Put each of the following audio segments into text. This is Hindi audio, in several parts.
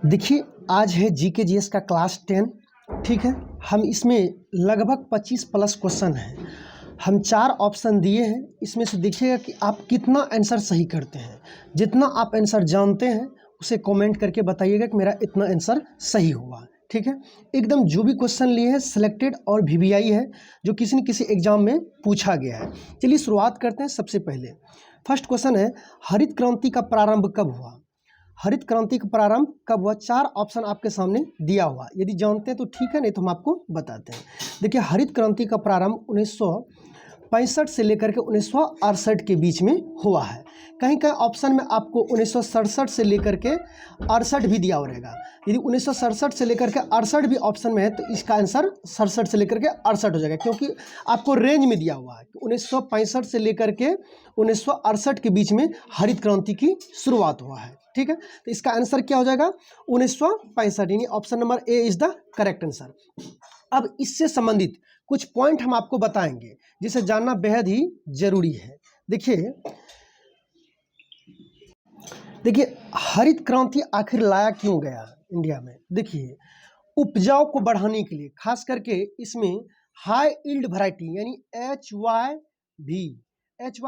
देखिए, आज है जीके जीएस का क्लास 10। ठीक है, हम इसमें लगभग 25 प्लस क्वेश्चन हैं। हम 4 ऑप्शन दिए हैं, इसमें से देखिएगा कि आप कितना आंसर सही करते हैं। जितना आप आंसर जानते हैं उसे कमेंट करके बताइएगा कि मेरा इतना आंसर सही हुआ। ठीक है, एकदम जो भी क्वेश्चन लिए हैं सिलेक्टेड और वीवीआई है, जो किसी न किसी एग्जाम में पूछा गया है। चलिए शुरुआत करते हैं। सबसे पहले फर्स्ट क्वेश्चन है, हरित क्रांति का प्रारंभ कब हुआ? हरित क्रांति का प्रारंभ कब हुआ? 4 ऑप्शन आपके सामने दिया हुआ। यदि जानते हैं तो ठीक है, नहीं तो हम आपको बताते हैं। देखिए, हरित क्रांति का प्रारंभ 1965 से लेकर के 1968 के बीच में हुआ है। कहीं कहीं ऑप्शन में आपको 1967 से लेकर के 68 भी दिया हुआ रहेगा। यदि 1967 से लेकर के 68 भी ऑप्शन में है तो इसका आंसर 67 से लेकर के 68 हो जाएगा, क्योंकि आपको रेंज में दिया हुआ है कि 1965 से लेकर के 1968 के बीच में हरित क्रांति की शुरुआत हुआ है। ठीक है, तो इसका आंसर क्या हो जाएगा? 1965, यानी option number A is the correct answer. अब इससे संबंधित कुछ पॉइंट हम आपको बताएंगे जिसे जानना बेहद ही जरूरी है। देखिए हरित क्रांति आखिर लाया क्यों गया इंडिया में? देखिए, उपजाऊ को बढ़ाने के लिए, खास करके इसमें हाई यील्ड वैरायटी यानी एच वाई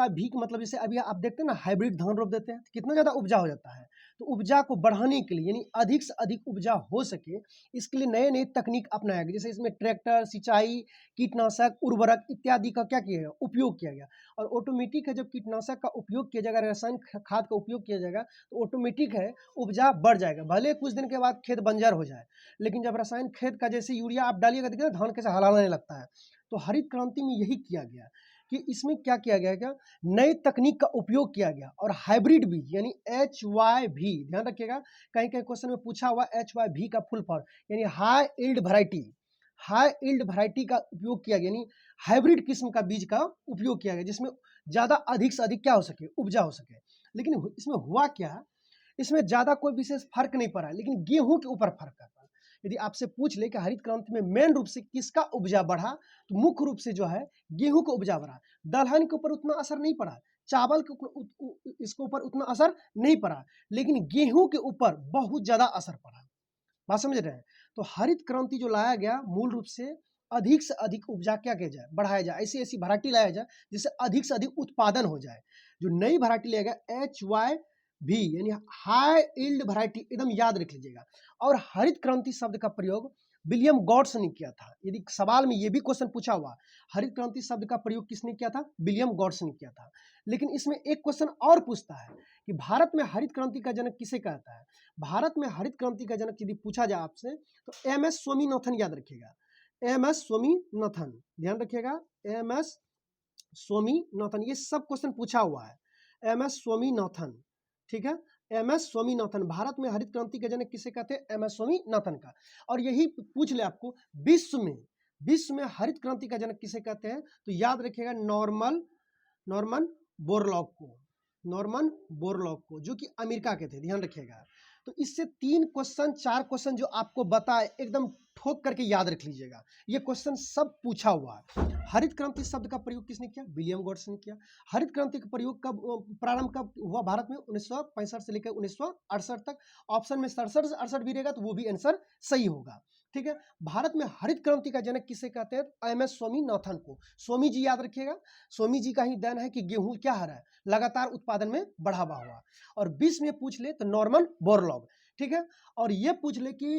भी का मतलब जैसे अभी आप देखते हैं ना, हाइब्रिड धान रोप देते हैं तो कितना ज़्यादा उपजा हो जाता है। तो उपजा को बढ़ाने के लिए यानी अधिक से अधिक उपजा हो सके, इसके लिए नए नए तकनीक अपनाया गया। जैसे इसमें ट्रैक्टर, सिंचाई, कीटनाशक, उर्वरक इत्यादि का क्या किया गया? उपयोग किया गया। और ऑटोमेटिक है, जब कीटनाशक का उपयोग किया जाएगा, रासायनिक खाद का उपयोग किया जाएगा तो ऑटोमेटिक है उपजा बढ़ जाएगा। भले कुछ दिन के बाद खेत बंजर हो जाए, लेकिन जब रासायनिक खेत का जैसे यूरिया आप डालिएगा, देखिए धान कैसे हलाने लगता है। तो हरित क्रांति में यही किया गया कि इसमें क्या किया गया, क्या नई तकनीक का उपयोग किया गया। और हाइब्रिड बीज यानी HYV, ध्यान रखिएगा, कहीं कहीं क्वेश्चन में पूछा हुआ HYV का फुल फॉर्म यानी हाई यील्ड वैरायटी का उपयोग किया गया, यानी हाइब्रिड किस्म का बीज का उपयोग किया गया, जिसमें ज़्यादा अधिक से अधिक क्या हो सके? उपजा हो सके। लेकिन इसमें हुआ क्या, इसमें ज़्यादा कोई विशेष फर्क नहीं पड़ा, लेकिन गेहूं के ऊपर फर्क पड़ा। यदि आपसे पूछ ले कि हरित क्रांति में मेन रूप से किसका उपजा बढ़ा, तो मुख्य रूप से जो है गेहूं का उपजा बढ़ा। दलहन के ऊपर उतना असर नहीं पड़ा, चावल के इसके ऊपर उतना असर नहीं पड़ा, लेकिन गेहूं के ऊपर बहुत ज्यादा असर पड़ा। बात समझ रहे हैं? तो हरित क्रांति जो लाया गया, मूल रूप से अधिक से अधिक उपजा क्या किया जाए? बढ़ाया जाए। ऐसी ऐसी वैरायटी लाया जाए जिससे अधिक से अधिक उत्पादन हो जाए। जो नई वैरायटी लाया गया HYV यानी हाई यील्ड वैरायटी, एकदम याद रख लीजिएगा। और हरित क्रांति शब्द का प्रयोग विलियम गॉड्स ने किया था। यदि सवाल में ये भी क्वेश्चन पूछा हुआ, हरित क्रांति शब्द का प्रयोग किसने किया था? विलियम गॉड्स ने किया था। लेकिन इसमें एक क्वेश्चन और पूछता है कि भारत में हरित क्रांति का जनक किसे कहता है? भारत में हरित क्रांति का जनक यदि पूछा जाए आपसे तो MS स्वामीनाथन, याद रखिएगा, MS स्वामीनाथन, ध्यान रखिएगा, MS स्वामीनाथन। ये सब क्वेश्चन पूछा हुआ है, MS स्वामीनाथन। ठीक है, MS स्वामीनाथन, भारत में हरित क्रांति के जनक किसे कहते हैं? MS स्वामीनाथन का। और यही पूछ ले आपको, विश्व में हरित क्रांति का जनक किसे कहते हैं? तो याद रखिएगा, नॉर्मन बोरलॉग को, जो कि अमेरिका के थे, ध्यान रखिएगा। तो इससे 3 क्वेश्चन 4 क्वेश्चन जो आपको बताए, एकदम ठोक करके याद रख लीजिएगा। ये क्वेश्चन सब पूछा हुआ है। हरित क्रांति शब्द का प्रयोग किसने किया? विलियम गॉड्स ने किया। हरित क्रांति का प्रयोग प्रारंभ कब हुआ भारत में? 1965 से लेकर 1968 तक। ऑप्शन में 67 से 68 भी रहेगा तो वो भी आंसर सही होगा। ठीक है, भारत में हरित क्रांति का जनक किसे कहते हैं? MS स्वामीनाथन को। स्वामी जी याद रखिएगा, स्वामी जी का ही देन है कि गेहूं क्या हो रहा है? लगातार उत्पादन में बढ़ावा हुआ। और 20 में पूछ ले तो नॉर्मन बोरलॉग। ठीक है, और ये पूछ ले कि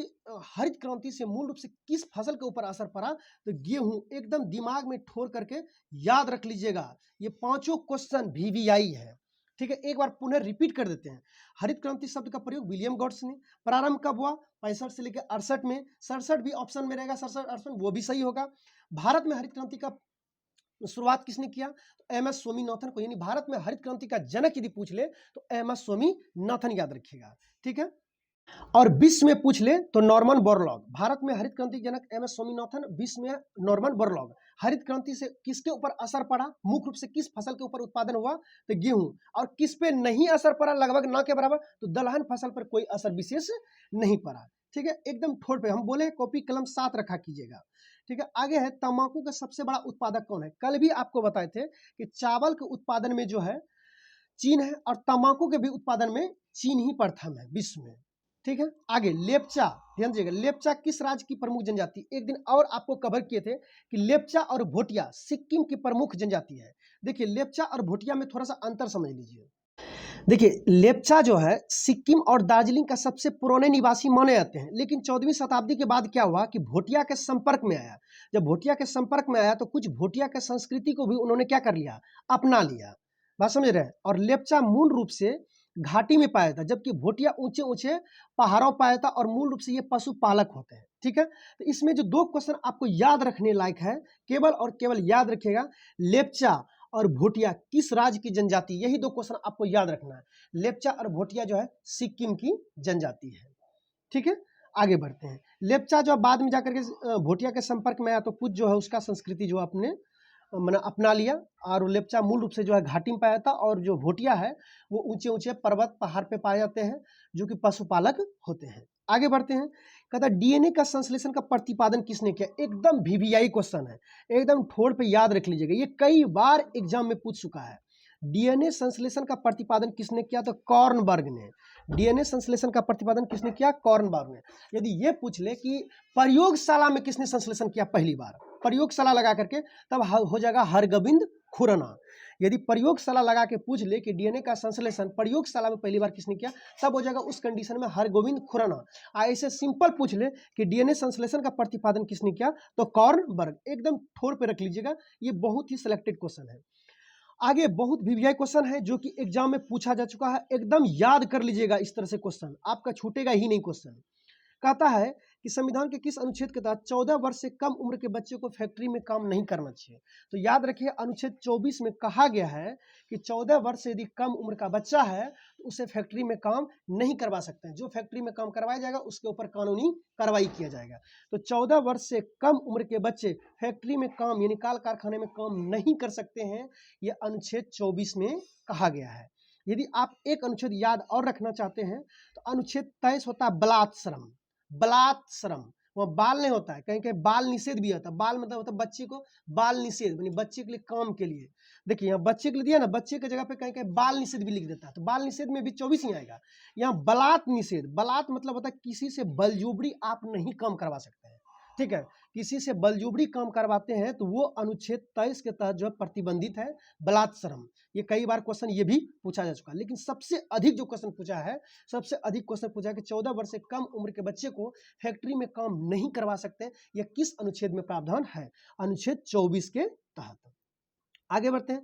हरित क्रांति से मूल रूप से किस फसल के ऊपर असर पड़ा, तो गेहूं। एकदम दिमाग में ठोर करके याद रख लीजिएगा, ये 5 क्वेश्चन VVI है। ठीक है, एक बार पुनः रिपीट कर देते हैं। हरित क्रांति शब्द का प्रयोग विलियम गॉड्स ने। प्रारंभ कब हुआ? 65 से लेकर 68 में। 67 भी ऑप्शन में रहेगा, 67 68 वो भी सही होगा। भारत में हरित क्रांति का शुरुआत किसने किया? तो MS स्वामीनाथन को, यानी भारत में हरित क्रांति का जनक यदि पूछ ले तो MS स्वामीनाथन याद रखिएगा। ठीक है, और 20 में पूछ ले तो नॉर्मन बोरलॉग। भारत में हरित क्रांति जनक MS स्वामीनाथन, 20 में नॉर्मन बोरलॉग। हरित क्रांति से किसके ऊपर असर पड़ा? मुख्य रूप से किस फसल के ऊपर उत्पादन हुआ? तो गेहूं। और किस पे नहीं असर पड़ा? लगभग ना के बराबर, तो दलहन फसल पर कोई असर विशेष नहीं पड़ा। ठीक है, एकदम ठोड़ पे हम बोले, कॉपी कलम साथ रखा कीजिएगा। ठीक है, आगे है, तंबाकू का सबसे बड़ा उत्पादक कौन है? कल भी आपको बताए थे कि चावल के उत्पादन में जो है चीन है, और तंबाकू के भी उत्पादन में चीन ही प्रथम है विश्व में। ठीक है, आगे लेप्चा, ध्यान दीजिएगा, लेप्चा किस राज्य की प्रमुख जनजाति? एक दिन और आपको कवर किए थे कि लेप्चा और भोटिया सिक्किम की प्रमुख जनजाति है। देखिए लेप्चा और भोटिया में थोड़ा सा अंतर समझ लीजिए। देखिए लेप्चा जो है सिक्किम और दार्जिलिंग का सबसे पुराने निवासी माने जाते हैं, लेकिन 14वीं शताब्दी के बाद क्या हुआ कि भोटिया के संपर्क में आया। जब भोटिया के संपर्क में आया तो कुछ भोटिया के संस्कृति को भी उन्होंने क्या कर लिया, अपना लिया। बात समझ रहे हैं। और लेप्चा मूल रूप से घाटी में पाया था, जबकि भोटिया ऊंचे ऊंचे पहाड़ों पाया था, और मूल रूप से ये पशुपालक होते हैं। ठीक है, तो इसमें जो दो क्वेश्चन आपको याद रखने लायक है, केवल और केवल याद रखिएगा, लेप्चा और भोटिया किस राज्य की जनजाति, यही दो क्वेश्चन आपको याद रखना है। लेप्चा और भोटिया जो है सिक्किम की जनजाति है। ठीक है, आगे बढ़ते हैं। लेप्चा जो बाद में जाकर के भोटिया के संपर्क में आया तो कुछ जो है उसका संस्कृति जो अपने मैंने अपना लिया, और लेप्चा मूल रूप से जो है घाटी में पाया था, और जो भोटिया है वो ऊंचे ऊंचे पर्वत पहाड़ पे पाए जाते हैं, जो कि पशुपालक होते हैं। आगे बढ़ते हैं। कहता है डीएनए का संश्लेषण का प्रतिपादन किसने किया? एकदम वीवीआई क्वेश्चन है, एकदम ठोड़ पे याद रख लीजिएगा, ये कई बार एग्जाम में पूछ चुका है। डीएनए संश्लेषण का प्रतिपादन किसने किया? तो कॉर्नबर्ग ने। डीएनए संश्लेषण का प्रतिपादन किसने किया? कॉर्नबर्ग ने। यदि ये पूछ ले कि प्रयोगशाला में किसने संश्लेषण किया पहली बार, प्रयोगशाला लगा करके, तब हो जाएगा हरगोविंद खुराना। यदि प्रयोगशाला लगा के पूछ ले कि डीएनए का संश्लेषण प्रयोगशाला में पहली बार किसने किया, तब हो जाएगा उस कंडीशन में हरगोविंद खुराना। ऐसे सिंपल पूछ ले कि डीएनए संश्लेषण का प्रतिपादन किसने किया, तो कॉर्नबर्ग। एकदम ठोर पे रख लीजिएगा, ये बहुत ही सिलेक्टेड क्वेश्चन है। आगे बहुत वीवीआई क्वेश्चन है जो कि एग्जाम में पूछा जा चुका है, एकदम याद कर लीजिएगा, इस तरह से क्वेश्चन आपका छूटेगा ही नहीं। क्वेश्चन कहता है कि संविधान के किस अनुच्छेद के तहत 14 वर्ष से कम उम्र के बच्चे को फैक्ट्री में काम नहीं करना चाहिए? तो याद रखिए अनुच्छेद 24 में कहा गया है कि 14 वर्ष से यदि कम उम्र का बच्चा है तो उसे फैक्ट्री में काम नहीं करवा सकते हैं। जो फैक्ट्री में काम करवाया जाएगा उसके ऊपर कानूनी कार्रवाई किया जाएगा। तो 14 वर्ष से कम उम्र के बच्चे फैक्ट्री में काम यानी काल कारखाने में काम नहीं कर सकते हैं, यह अनुच्छेद 24 में कहा गया है। यदि आप एक अनुच्छेद याद और रखना चाहते हैं तो अनुच्छेद 23 होता है बलात्श्रम। बलात्श्रम, वह बाल नहीं होता है, कहीं कहीं बाल निषेध भी होता है। बाल मतलब होता है बच्चे को, बाल निषेध यानी बच्चे के लिए काम के लिए। देखिए यहाँ बच्चे के लिए दिया ना, बच्चे की जगह पे कहीं कहीं बाल निषेध भी लिख देता है, तो बाल निषेध में भी 24 ही आएगा। यहाँ बलात् निषेध, बलात् मतलब होता है किसी से बलजबरी आप नहीं काम करवा सकते हैं। ठीक है, किसी से बलजबरी काम करवाते हैं तो वो अनुच्छेद 23 के तहत जो है प्रतिबंधित है, बलात्श्रम। ये कई बार क्वेश्चन ये भी पूछा जा चुका है, लेकिन सबसे अधिक जो क्वेश्चन पूछा है, सबसे अधिक क्वेश्चन पूछा है कि 14 वर्ष से कम उम्र के बच्चे को फैक्ट्री में काम नहीं करवा सकते, यह किस अनुच्छेद में प्रावधान है? अनुच्छेद 24 के तहत। आगे बढ़ते हैं।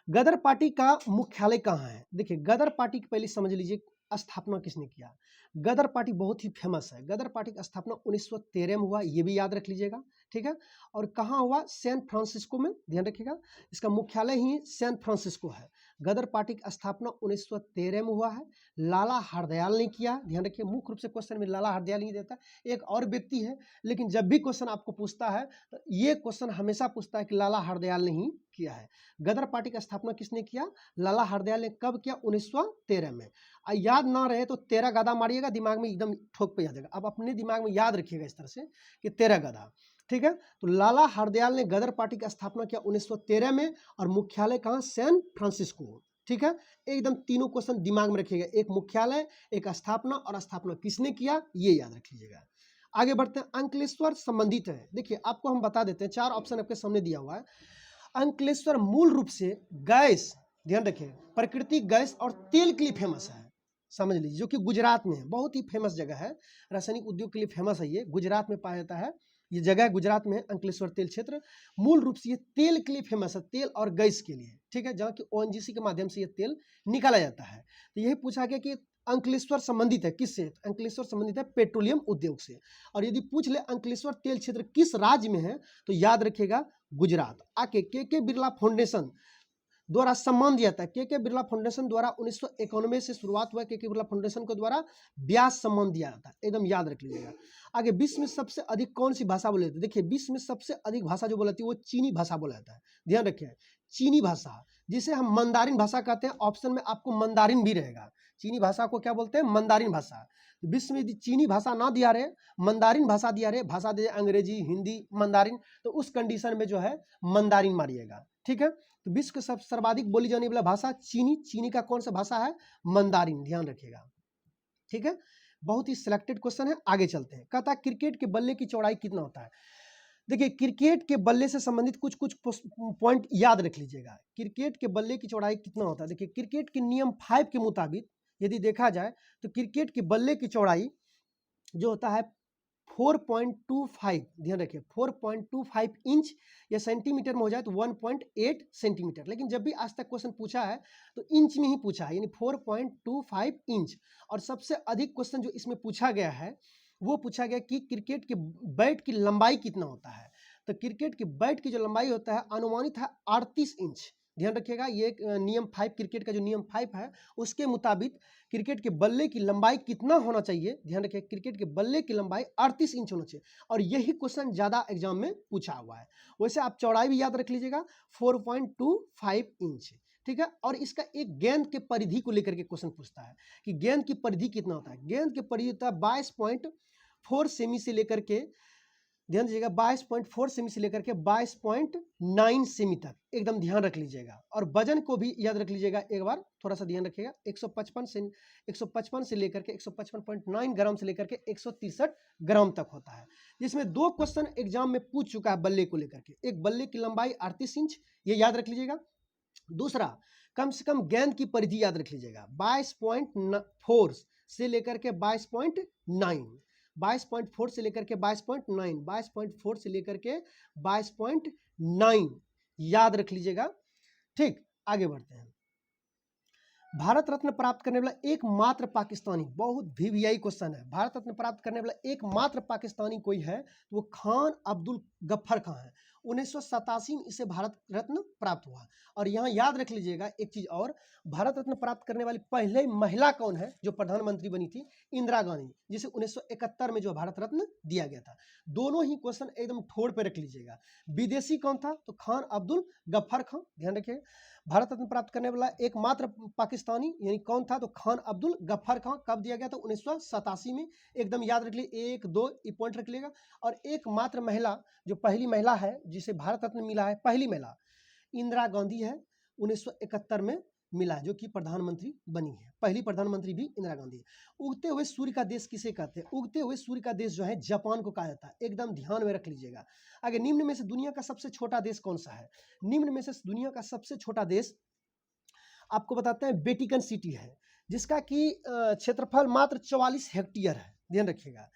गदर पार्टी का मुख्यालय कहाँ है? देखिए गदर पार्टी की पहले समझ लीजिए स्थापना किसने किया। गदर पार्टी बहुत ही फेमस है। गदर पार्टी की स्थापना 1913 में हुआ, ये भी याद रख लीजिएगा। ठीक है, और कहाँ हुआ? सैन फ्रांसिस्को में, ध्यान रखिएगा, इसका मुख्यालय ही सैन फ्रांसिस्को है। गदर पार्टी की स्थापना 1913 में हुआ है। लाला हरदयाल ने किया, ध्यान रखिए, मुख्य रूप से क्वेश्चन में लाला हरदयाल नहीं देता, एक और व्यक्ति है, लेकिन जब भी क्वेश्चन आपको पूछता है तो ये क्वेश्चन हमेशा पूछता है कि लाला हरदयाल ने ही किया है। गदर पार्टी की स्थापना किसने किया? लाला हरदयाल ने। कब किया? 1913 में। याद ना रहे तो 13 गदा मारिएगा, दिमाग में एकदम ठोक पे आ जाएगा। अब अपने दिमाग में याद रखिएगा इस तरह से कि 13 गदा। ठीक है, तो लाला हरदयाल ने गदर पार्टी की स्थापना किया 1913 में, और मुख्यालय कहाँ? San Francisco. ठीक है, एकदम तीनों क्वेश्चन दिमाग में रखिएगा, एक मुख्यालय, एक स्थापना, और स्थापना किसने किया, ये याद रख लीजिएगा। आगे बढ़ते हैं। अंकलेश्वर संबंधित है। देखिए आपको हम बता देते हैं, 4 ऑप्शन आपके सामने दिया हुआ है। अंकलेश्वर मूल रूप से गैस, ध्यान रखिए, प्राकृतिक गैस और तेल के लिए फेमस है, समझ लीजिए, जो कि गुजरात में है। बहुत ही फेमस जगह है, रासायनिक उद्योग के लिए फेमस है, ये गुजरात में पाया जाता है। ये जगह गुजरात में है, अंकलेश्वर तेल क्षेत्र। मूल रूप से ये तेल के लिए फेमस है, तेल और गैस के लिए। ठीक है, जहाँ की ओएनजीसी के माध्यम से ये तेल निकाला जाता है। तो यही पूछा गया कि अंकलेश्वर संबंधित है किससे? अंकलेश्वर संबंधित है पेट्रोलियम उद्योग से। और यदि पूछ ले अंकलेश्वर तेल क्षेत्र किस राज्य में है, तो याद रखिएगा गुजरात। आके के बिरला फाउंडेशन द्वारा सम्मान दिया था। के बिरला फाउंडेशन द्वारा 1991 से शुरुआत हुआ। के बिरला फाउंडेशन के द्वारा ब्यास सम्मान दिया जाता है, एकदम याद रख लीजिएगा। आगे विश्व में सबसे अधिक कौन सी भाषा बोले जाती है? देखिए विश्व में सबसे अधिक भाषा जो बोला जाती है वो चीनी भाषा बोला जाता है, ध्यान रखिए, चीनी भाषा, जिसे हम मंदारिन भाषा कहते हैं। ऑप्शन में आपको मंदारिन भी रहेगा। चीनी भाषा को क्या बोलते हैं? मंदारिन भाषा। विश्व में यदि चीनी भाषा ना दिया रहे, मंदारिन भाषा दिया रहे, भाषा दे अंग्रेजी, हिंदी, मंदारिन, तो उस कंडीशन में जो है मंदारिन मारिएगा। ठीक है। तो विश्व के सब सर्वाधिक बोली जाने वाला भाषा चीनी, चीनी का कौन सा भाषा है? मंदारिन, ध्यान रखिएगा, ठीक है। बहुत ही सिलेक्टेड क्वेश्चन है, आगे चलते हैं। कहता है क्रिकेट के बल्ले की चौड़ाई कितना होता है? देखिए क्रिकेट के बल्ले से संबंधित कुछ कुछ पॉइंट याद रख लीजिएगा। क्रिकेट के बल्ले की चौड़ाई कितना होता है? देखिए क्रिकेट के नियम 5 के मुताबिक यदि देखा जाए तो क्रिकेट के बल्ले की चौड़ाई जो होता है 4.25, ध्यान रखिए 4.25 इंच, या सेंटीमीटर में हो जाए तो 1.8 सेंटीमीटर। लेकिन जब भी आज तक क्वेश्चन पूछा है तो इंच में ही पूछा है, यानी 4.25 इंच। और सबसे अधिक क्वेश्चन जो इसमें पूछा गया है वो पूछा गया कि क्रिकेट के बैट की लंबाई कितना होता है। तो क्रिकेट की बैट की जो लंबाई होता है अनुमानित है 38 इंच। ध्यान रखिएगा, ये एक नियम 5, क्रिकेट का जो नियम 5 है उसके मुताबिक क्रिकेट के बल्ले की लंबाई कितना होना चाहिए? ध्यान रखिए क्रिकेट के बल्ले की लंबाई 38 इंच होना चाहिए, और यही क्वेश्चन ज्यादा एग्जाम में पूछा हुआ है। वैसे आप चौड़ाई भी याद रख लीजिएगा 4.25 इंच, ठीक है। और इसका एक गेंद के परिधि को लेकर के क्वेश्चन पूछता है कि गेंद की परिधि कितना होता है? गेंद की परिधि होता है 22.4 सेमी से लेकर के, ध्यान दीजिएगा 22.4 सेमी से लेकर के 22.9 सेमी तक, एकदम ध्यान रख लीजिएगा। और वजन को भी याद रख लीजिएगा, एक बार थोड़ा सा ध्यान रखिएगा, 155 से लेकर के 155.9 ग्राम से लेकर के 163 ग्राम तक होता है। जिसमें 2 क्वेश्चन एग्जाम में पूछ चुका है बल्ले को लेकर के। एक बल्ले की लंबाई 38 इंच, ये याद रख लीजिएगा। दूसरा कम से कम गेंद की परिधि याद रख लीजिएगा 22.4 से लेकर के 22.9, 22.4 से लेकर के 22.9, 22.4 से लेकर के 22.9 याद रख लीजिएगा, ठीक। आगे बढ़ते हैं। भारत रत्न प्राप्त करने वाला एकमात्र पाकिस्तानी, बहुत वीवीआई क्वेश्चन है। भारत रत्न प्राप्त करने वाला एकमात्र पाकिस्तानी कोई है तो वो खान अब्दुल गफ्फर खान है। 1987 में इसे भारत रत्न प्राप्त हुआ। और यहाँ याद रख लीजिएगा एक चीज और, भारत रत्न प्राप्त करने वाली पहले महिला कौन है जो प्रधानमंत्री बनी थी? इंदिरा गांधी, जिसे 1971 में जो भारत रत्न दिया गया था। दोनों ही क्वेश्चन एकदम ठोड़ पे रख लीजिएगा। विदेशी कौन था? तो खान अब्दुल गफ्फर खान, ध्यान रखिएगा। भारत रत्न प्राप्त करने वाला एकमात्र पाकिस्तानी यानी कौन था? तो खान अब्दुल गफ्फर खान। कब दिया गया था? 1987 में, एकदम याद रख लिए, 1 2 पॉइंट रख लेगा। और एकमात्र महिला, जो पहली महिला है जिसे भारत रत्न मिला है, पहली महिला इंदिरा गांधी है, 1971 में मिला, जो कि प्रधानमंत्री बनी है। पहली प्रधानमंत्री भी इंदिरा गांधी है। उगते हुए सूर्य का देश किसे कहते हैं? उगते हुए सूर्य का देश जो है जापान को कहा जाता है, एकदम ध्यान में रख लीजिएगा। आगे, निम्न में से दुनिया का सबसे छोटा देश कौन सा है? निम्न में से दुनिया का सबसे छोटा देश आपको बताते हैं वेटिकन सिटी है, जिसका कि क्षेत्रफल मात्र 44 हेक्टेयर है। ध्यान रखिएगा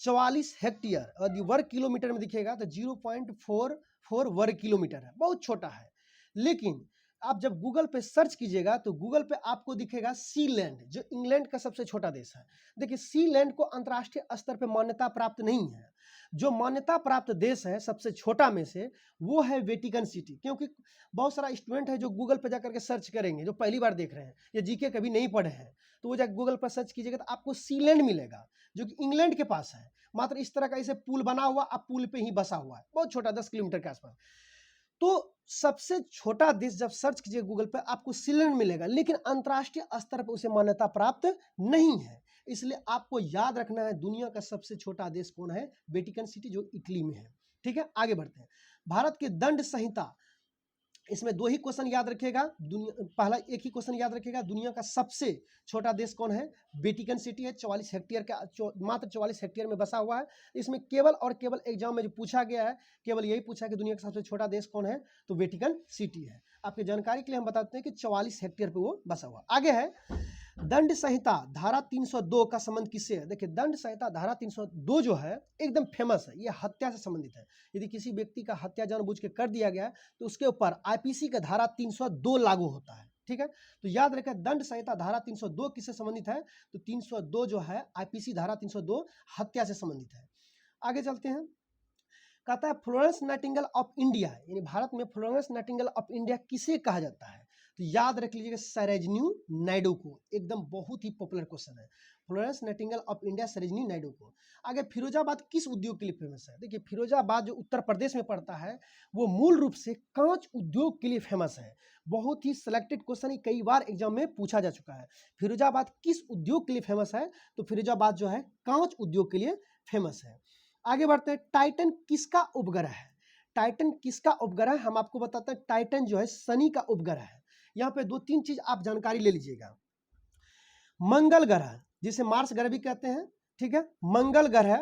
44 हेक्टेयर, और वर्ग किलोमीटर में दिखेगा तो 0.44 वर्ग किलोमीटर है, बहुत छोटा है। लेकिन आप जब गूगल पे सर्च कीजिएगा तो गूगल पे आपको दिखेगा सीलैंड, जो इंग्लैंड का सबसे छोटा देश है। देखिए सीलैंड को अंतर्राष्ट्रीय स्तर पे मान्यता प्राप्त नहीं है। जो मान्यता प्राप्त देश है सबसे छोटा में से, वो है वेटिकन सिटी। क्योंकि बहुत सारा स्टूडेंट है जो गूगल पे जाकर के सर्च करेंगे, जो पहली बार देख रहे हैं या जीके कभी नहीं पढ़े हैं, तो वो जाकर गूगल पर सर्च कीजिएगा तो आपको सीलैंड मिलेगा, जो कि इंग्लैंड के पास है। मात्र इस तरह का इसे पुल बना हुआ, अब पुल पे ही बसा हुआ है, बहुत छोटा, 10 किलोमीटर के आसपास। तो सबसे छोटा देश जब सर्च कीजिए गूगल पे आपको सीलैंड मिलेगा, लेकिन अंतर्राष्ट्रीय स्तर पर उसे मान्यता प्राप्त नहीं है। इसलिए आपको याद रखना है दुनिया का सबसे छोटा देश कौन है? वेटिकन सिटी, जो इटली में है। ठीक है, आगे बढ़ते हैं। भारत की दंड संहिता, इसमें 2 ही क्वेश्चन याद रखिएगा। पहला एक ही क्वेश्चन याद रखिएगा, दुनिया का सबसे छोटा देश कौन है? वेटिकन सिटी है, 44 हेक्टेयर का, मात्र 44 हेक्टेयर में बसा हुआ है। इसमें केवल और केवल एग्जाम में जो पूछा गया है, केवल यही पूछा कि दुनिया का सबसे छोटा देश कौन है, तो वेटिकन सिटी है। आपकी जानकारी के लिए हम बताते हैं कि 44 हेक्टेयर पे वो बसा हुआ। आगे है दंड संहिता धारा 302 का संबंध किससे है? देखिए दंड संहिता धारा 302 जो है एकदम फेमस है, ये हत्या से संबंधित है। यदि किसी व्यक्ति का हत्या जानबूझ के कर दिया गया है तो उसके ऊपर आईपीसी का धारा 302 लागू होता है। ठीक है, तो याद रखें दंड संहिता धारा 302 किससे संबंधित है? तो 302 जो है आईपीसी धारा 302 हत्या से संबंधित है। आगे चलते हैं। कहता है फ्लोरेंस नाइटिंगेल ऑफ इंडिया, यानी भारत में फ्लोरेंस नाइटिंगेल ऑफ इंडिया किसे कहा जाता है? तो याद रख लीजिएगा सरोजिनी नायडू को, एकदम बहुत ही पॉपुलर क्वेश्चन है। Florence Nightingale of India Sarojini Naidu को। आगे फिरोजाबाद किस उद्योग के लिए फेमस है? देखिए फिरोजाबाद जो उत्तर प्रदेश में पड़ता है वो मूल रूप से कांच उद्योग के लिए फेमस है। बहुत ही सिलेक्टेड क्वेश्चन है, कई बार एग्जाम में पूछा जा चुका है। फिरोजाबाद किस उद्योग के लिए फेमस है? तो फिरोजाबाद जो है कांच उद्योग के लिए फेमस है। आगे बढ़ते हैं। टाइटन किसका उपग्रह है? टाइटन किसका उपग्रह है, हम आपको बताते हैं। टाइटन जो है शनि का उपग्रह है। यहाँ पे 2-3 चीज आप जानकारी ले लीजिएगा। मंगल ग्रह जिसे मार्स ग्रह भी कहते हैं, ठीक है, मंगल ग्रह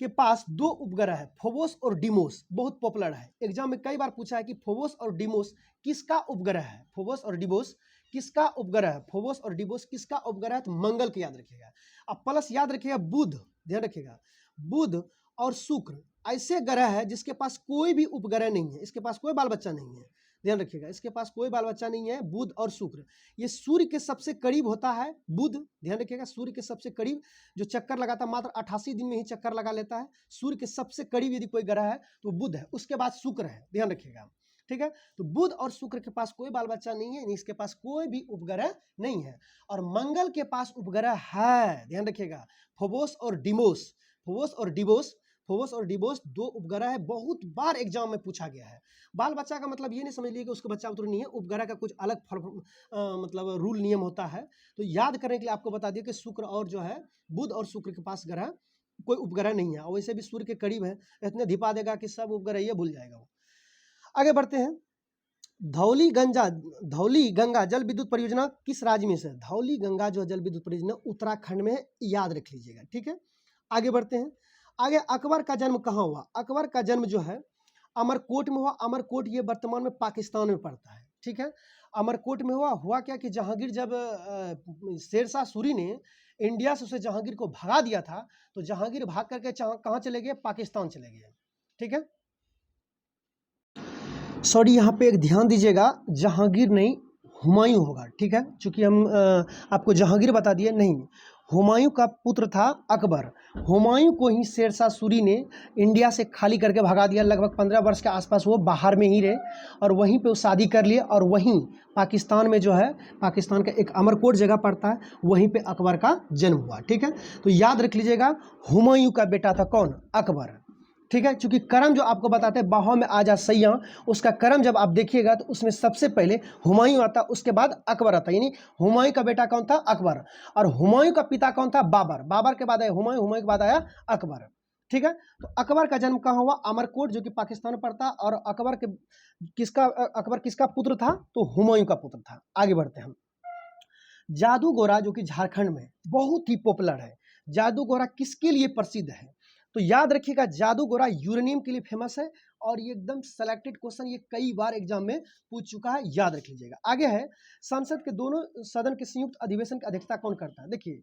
के पास 2 उपग्रह है, फोबोस और डिमोस, बहुत पॉपुलर है। एग्जाम में कई बार पूछा है कि फोबोस और डिमोस किसका उपग्रह है, फोबोस और डिमोस किसका उपग्रह है, फोबोस और डिमोस किसका उपग्रह है, तो मंगल के याद रखिएगा। अब प्लस याद रखिएगा बुध, ध्यान रखिएगा, बुध और शुक्र ऐसे ग्रह है जिसके पास कोई भी उपग्रह नहीं है, इसके पास कोई बाल बच्चा नहीं है, ध्यान रखिएगा, इसके पास कोई बाल बच्चा नहीं है। बुध और शुक्र, ये सूर्य के सबसे करीब होता है बुध, ध्यान रखिएगा, सूर्य के सबसे करीब, जो चक्कर लगाता है मात्र 88 दिन में ही चक्कर लगा लेता है। सूर्य के सबसे करीब यदि कोई ग्रह है तो बुध है, उसके बाद शुक्र है, ध्यान रखिएगा, ठीक है। तो बुध और शुक्र के पास कोई बाल बच्चा नहीं है, इसके पास कोई भी उपग्रह नहीं है। और मंगल के पास उपग्रह है, ध्यान रखिएगा, फोबोस और डिमोस, फोबोस और डिमोस, फोबोस और डिमोस 2 उपग्रह है, बहुत बार एग्जाम में पूछा गया है। बाल बच्चा का मतलब ये नहीं समझ लीजिए कि उसको बच्चा उतर नहीं है, उपग्रह का कुछ अलग मतलब रूल नियम होता है। तो याद करने के लिए आपको बता दिया कि शुक्र और जो है बुध और शुक्र के पास ग्रह कोई उपग्रह नहीं है, और वैसे भी सूर्य के करीब है, इतने धिपा देगा कि सब उपग्रह ये भूल जाएगा वो। आगे बढ़ते हैं। धौली गंगा जल विद्युत परियोजना किस राज्य में से? धौली गंगा जो जल विद्युत परियोजना उत्तराखंड में, याद रख लीजिएगा, ठीक है। आगे बढ़ते हैं। आगे अकबर का जन्म कहाँ हुआ? अकबर का जन्म जो है अमरकोट में हुआ। अमरकोट ये वर्तमान में पाकिस्तान में पड़ता है, ठीक है। अमरकोट में हुआ क्या कि जहांगीर जब शेरशाह सूरी ने इंडिया से उसे जहांगीर को भगा दिया था, तो जहांगीर भाग करके कहाँ चले गए? पाकिस्तान चले गए, ठीक है। सॉरी, यहाँ पे एक ध्यान दीजिएगा, जहांगीर नहीं हुमायूं होगा, ठीक है, क्योंकि हम आपको जहांगीर बता दिए, नहीं, हुमायूं का पुत्र था अकबर। हुमायूं को ही शेरशाह सूरी ने इंडिया से खाली करके भगा दिया। लगभग 15 वर्ष के आसपास वो बाहर में ही रहे और वहीं पे वो शादी कर लिए, और वहीं पाकिस्तान में जो है, पाकिस्तान का एक अमरकोट जगह पड़ता है, वहीं पे अकबर का जन्म हुआ, ठीक है। तो याद रख लीजिएगा, हुमायूं का बेटा था कौन? अकबर, ठीक है। क्योंकि कर्म जो आपको बताते हैं, बाहों में आजा सैया, उसका कर्म जब आप देखिएगा तो उसमें सबसे पहले हुमायूं आता, उसके बाद अकबर आता, यानी हुमायूं का बेटा कौन था? अकबर। और हुमायूं का पिता कौन था? बाबर। बाबर के बाद आया हुमायूं, हुमायूं के बाद आया अकबर, ठीक है। तो अकबर का जन्म कहाँ हुआ? अमरकोट, जो कि पाकिस्तान में पड़ता। और अकबर किसका पुत्र था? तो हुमायूं का पुत्र था। आगे बढ़ते हैं हम। जादूगोरा जो कि झारखंड में बहुत ही पॉपुलर है, जादूगोरा किसके लिए प्रसिद्ध है? तो याद रखिएगा, जादूगोरा यूरेनियम के लिए फेमस है, और ये एकदम सेलेक्टेड क्वेश्चन, ये कई बार एग्जाम में पूछ चुका है, याद रख लीजिएगा। आगे है, संसद के दोनों सदन के संयुक्त अधिवेशन की अध्यक्षता कौन करता है? देखिए,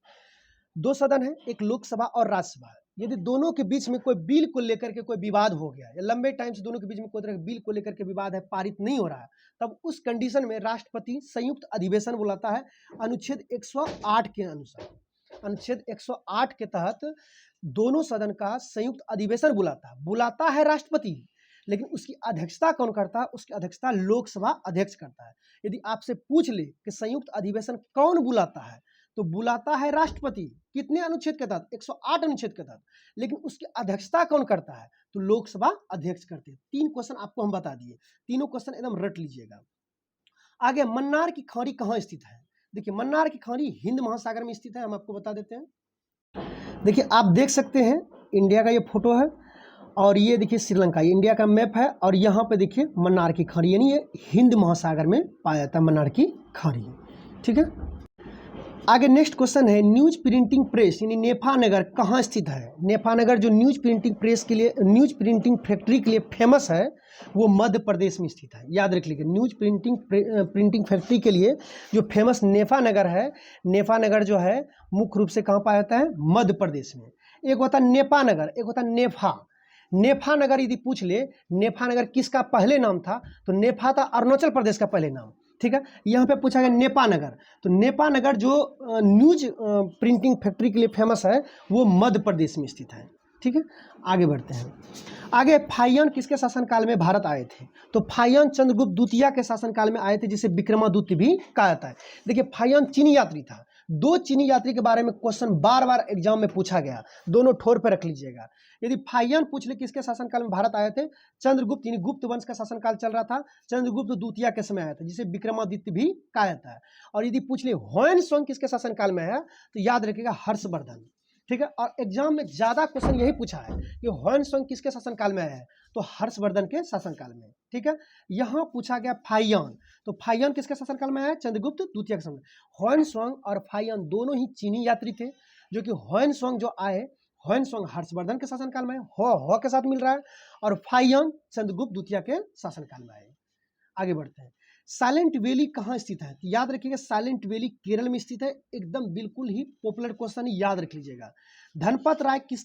2 सदन है, एक लोकसभा और राज्यसभा। यदि दोनों के बीच में कोई बिल को लेकर के कोई विवाद हो गया, या लंबे टाइम से दोनों के बीच में कोई तरह के बिल को लेकर के विवाद है, पारित नहीं हो रहा है, तब उस कंडीशन में राष्ट्रपति संयुक्त अधिवेशन बुलाता है, अनुच्छेद 108 के अनुसार। अनुच्छेद 108 के तहत दोनों सदन का संयुक्त अधिवेशन बुलाता है राष्ट्रपति, लेकिन उसकी अध्यक्षता कौन करता है? उसकी अध्यक्षता लोकसभा अध्यक्ष करता है। यदि आपसे पूछ ले कि संयुक्त अधिवेशन कौन बुलाता है, तो बुलाता है राष्ट्रपति। कितने अनुच्छेद के तहत? 108 अनुच्छेद के तहत। लेकिन उसकी अध्यक्षता कौन करता है? तो लोकसभा अध्यक्ष करते हैं। 3 क्वेश्चन आपको हम बता दिए, तीनों क्वेश्चन एकदम रट लीजिएगा। आगे, मन्नार की खाड़ी कहाँ स्थित है? देखिए, मन्नार की खाड़ी हिंद महासागर में स्थित है, हम आपको बता देते हैं। देखिए, आप देख सकते हैं, इंडिया का ये फोटो है, और ये देखिए श्रीलंका, ये इंडिया का मैप है, और यहाँ पे देखिए मन्नार की खाड़ी, यानी ये हिंद महासागर में पाया जाता है मन्नार की खाड़ी, ठीक है। आगे नेक्स्ट क्वेश्चन है, न्यूज प्रिंटिंग प्रेस यानी नेफानगर कहाँ स्थित है? नेफानगर जो न्यूज प्रिंटिंग प्रेस के लिए, न्यूज प्रिंटिंग फैक्ट्री के लिए फेमस है, वो मध्य प्रदेश में स्थित है। याद रख लीजिए, न्यूज प्रिंटिंग फैक्ट्री के लिए जो फेमस नेफानगर है, नेफानगर जो है मुख्य रूप से कहाँ पाया जाता है? मध्य प्रदेश में। एक होता है नेपानगर, एक होता है नेफा। नेफानगर यदि पूछ ले, नेफानगर किसका पहले नाम था? तो नेफा था अरुणाचल प्रदेश का पहले नाम, ठीक है। यहाँ पे पूछा गया नेपानगर, तो नेपानगर जो न्यूज प्रिंटिंग फैक्ट्री के लिए फेमस है, वो मध्य प्रदेश में स्थित है, ठीक है। आगे बढ़ते हैं। आगे, फाहियान किसके शासनकाल में भारत आए थे? तो फाहियान चंद्रगुप्त द्वितीय के शासनकाल में आए थे, जिसे विक्रमादित्य भी कहा जाता है। देखिए, फाहियान चीनी यात्री था। 2 चीनी यात्री के बारे में क्वेश्चन बार बार एग्जाम में पूछा गया, दोनों ठोर पे रख लीजिएगा। यदि फाहियान पूछ ले किसके शासनकाल में भारत आए थे? चंद्रगुप्त, यानी गुप्त वंश का शासनकाल चल रहा था, चंद्रगुप्त द्वितीय के समय आया था, जिसे विक्रमादित्य भी कहा जाता है। और यदि पूछ ले ह्वेन सांग किसके शासनकाल में है, तो याद रखिएगा हर्षवर्धन, ठीक है। और एग्जाम में ज्यादा क्वेश्चन यही पूछा है कि ह्वेनसांग किसके शासनकाल में आया है, तो हर्षवर्धन के शासनकाल में। ठीक है। यहाँ पूछा गया फाहियान, तो फाहियान किसके शासनकाल में आया है, चंद्रगुप्त द्वितीय के समय। ह्वेनसांग और फाहियान दोनों ही चीनी यात्री थे, जो कि ह्वेनसांग जो आए, ह्वेनसांग हर्षवर्धन के शासनकाल में हो के साथ मिल रहा है, और फाहियान चंद्रगुप्त द्वितीय के शासनकाल में आए। आगे बढ़ते हैं। साइलेंट वैली कहाँ स्थित है, तो याद रखिएगा साइलेंट वैली केरल में स्थित है, एकदम बिल्कुल ही पॉपुलर क्वेश्चन, याद रख लीजिएगा। धनपत राय किस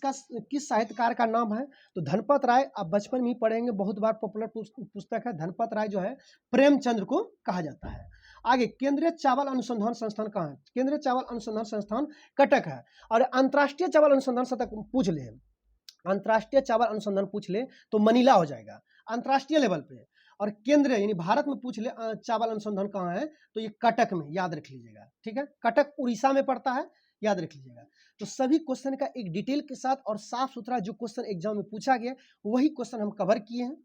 साहित्यकार का नाम है, तो धनपत राय आप बचपन में ही पढ़ेंगे, बहुत बार पॉपुलर पुस्तक है। धनपत राय जो है प्रेमचंद्र को कहा जाता है। आगे, केंद्रीय चावल अनुसंधान संस्थान कहाँ है, केंद्रीय चावल अनुसंधान संस्थान कटक है। और अंतर्राष्ट्रीय चावल अनुसंधान संस्थान पूछ ले, अंतर्राष्ट्रीय चावल अनुसंधान पूछ ले तो मनीला हो जाएगा अंतर्राष्ट्रीय लेवल पे। और केंद्र यानी भारत में पूछ ले चावल अनुसंधान कहाँ है, तो ये कटक में, याद रख लीजिएगा। ठीक है, कटक उड़ीसा में पड़ता है, याद रख लीजिएगा। तो सभी क्वेश्चन का एक डिटेल के साथ और साफ सुथरा जो क्वेश्चन एग्जाम में पूछा गया वही क्वेश्चन हम कवर किए हैं।